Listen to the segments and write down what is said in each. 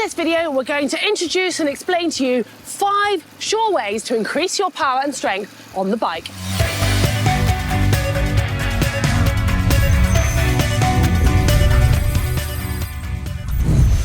this video, we're going to introduce and explain to you 5 sure ways to increase your power and strength on the bike.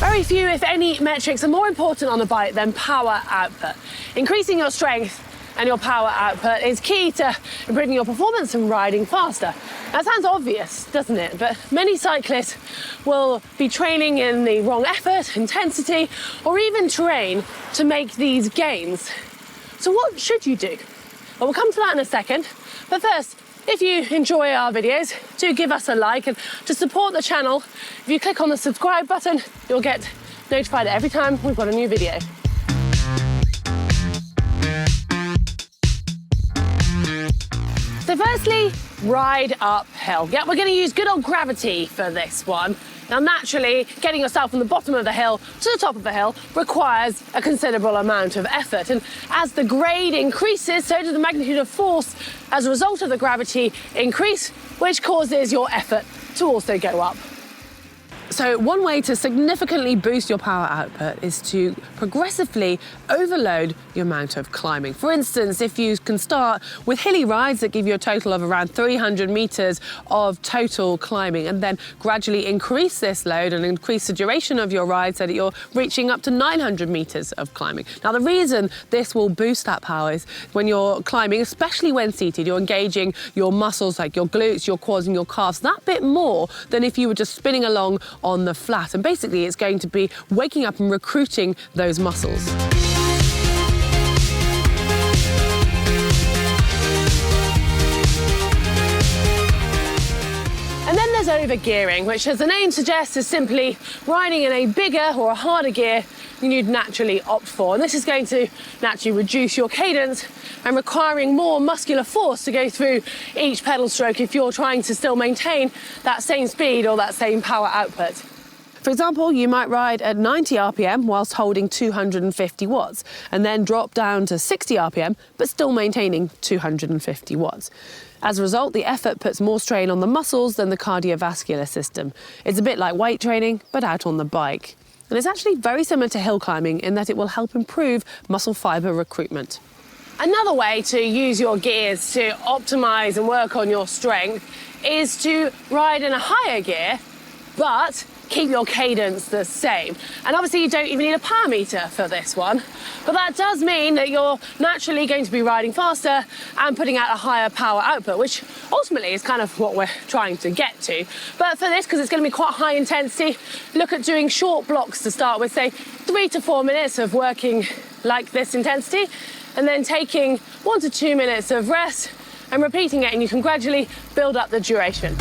Very few, if any, metrics are more important on a bike than power output. Increasing your strength and your power output is key to improving your performance and riding faster. That sounds obvious, doesn't it? But many cyclists will be training in the wrong effort, intensity, or even terrain to make these gains. So what should you do? Well, we'll come to that in a second. But first, if you enjoy our videos, do give us a like, and to support the channel, if you click on the subscribe button, you'll get notified every time we've got a new video. So firstly, ride uphill. Yeah, we're going to use good old gravity for this one. Now, naturally, getting yourself from the bottom of the hill to the top of the hill requires a considerable amount of effort. And as the grade increases, so does the magnitude of force as a result of the gravity increase, which causes your effort to also go up. So one way to significantly boost your power output is to progressively overload the amount of climbing. For instance, if you can start with hilly rides that give you a total of around 300 meters of total climbing, and then gradually increase this load and increase the duration of your ride so that you're reaching up to 900 meters of climbing. Now, the reason this will boost that power is when you're climbing, especially when seated, you're engaging your muscles like your glutes, your quads and your calves that bit more than if you were just spinning along on the flat. And basically it's going to be waking up and recruiting those muscles. And then there's overgearing, which, as the name suggests, is simply riding in a bigger or a harder gear than you'd naturally opt for. And this is going to naturally reduce your cadence and requiring more muscular force to go through each pedal stroke if you're trying to still maintain that same speed or that same power output. For example, you might ride at 90 RPM whilst holding 250 watts, and then drop down to 60 RPM, but still maintaining 250 watts. As a result, the effort puts more strain on the muscles than the cardiovascular system. It's a bit like weight training, but out on the bike. And it's actually very similar to hill climbing in that it will help improve muscle fibre recruitment. Another way to use your gears to optimise and work on your strength is to ride in a higher gear, but keep your cadence the same. And obviously you don't even need a power meter for this one, but that does mean that you're naturally going to be riding faster and putting out a higher power output, which ultimately is kind of what we're trying to get to. But for this, because it's going to be quite high intensity, look at doing short blocks to start with, say 3 to 4 minutes of working like this intensity, and then taking 1 to 2 minutes of rest and repeating it, and you can gradually build up the duration.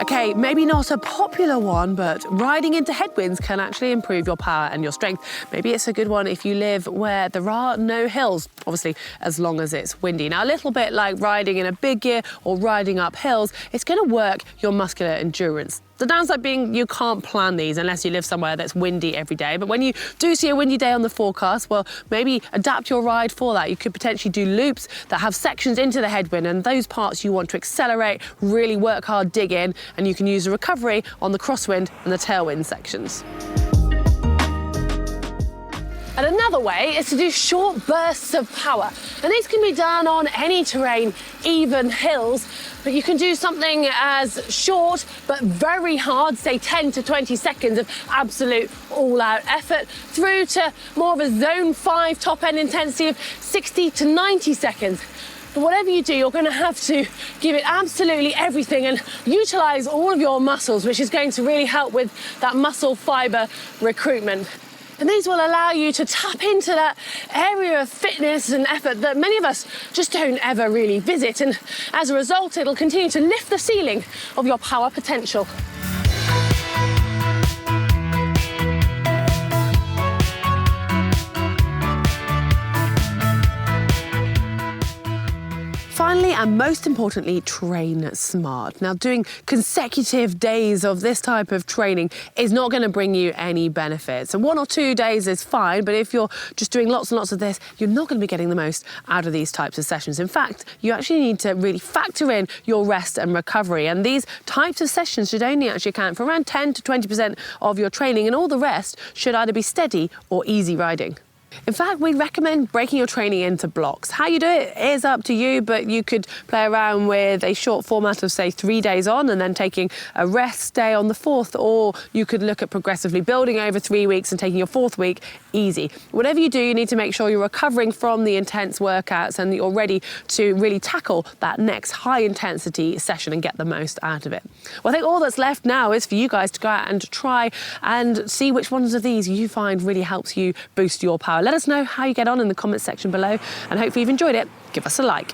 Okay, maybe not a popular one, but riding into headwinds can actually improve your power and your strength. Maybe it's a good one if you live where there are no hills, obviously, as long as it's windy. Now, a little bit like riding in a big gear or riding up hills, it's going to work your muscular endurance. The downside being you can't plan these unless you live somewhere that's windy every day. But when you do see a windy day on the forecast, well, maybe adapt your ride for that. You could potentially do loops that have sections into the headwind, and those parts you want to accelerate, really work hard, dig in, and you can use the recovery on the crosswind and the tailwind sections. And another way is to do short bursts of power. And these can be done on any terrain, even hills, but you can do something as short but very hard, say 10 to 20 seconds of absolute all-out effort, through to more of a zone 5 top-end intensity of 60 to 90 seconds. But whatever you do, you're going to have to give it absolutely everything and utilise all of your muscles, which is going to really help with that muscle fibre recruitment. And these will allow you to tap into that area of fitness and effort that many of us just don't ever really visit. And as a result, it'll continue to lift the ceiling of your power potential. finally, and most importantly, train smart. Now, doing consecutive days of this type of training is not going to bring you any benefits. And 1 or 2 days is fine, but if you're just doing lots and lots of this, you're not going to be getting the most out of these types of sessions. In fact, you actually need to really factor in your rest and recovery. And these types of sessions should only actually account for around 10 to 20% of your training, and all the rest should either be steady or easy riding. In fact, we recommend breaking your training into blocks. How you do it is up to you, but you could play around with a short format of, say, 3 days on and then taking a rest day on the 4th, or you could look at progressively building over 3 weeks and taking your 4th week easy. Whatever you do, you need to make sure you're recovering from the intense workouts and that you're ready to really tackle that next high-intensity session and get the most out of it. Well, I think all that's left now is for you guys to go out and try and see which ones of these you find really helps you boost your power. Let us know how you get on in the comments section below, and hopefully you've enjoyed it. Give us a like.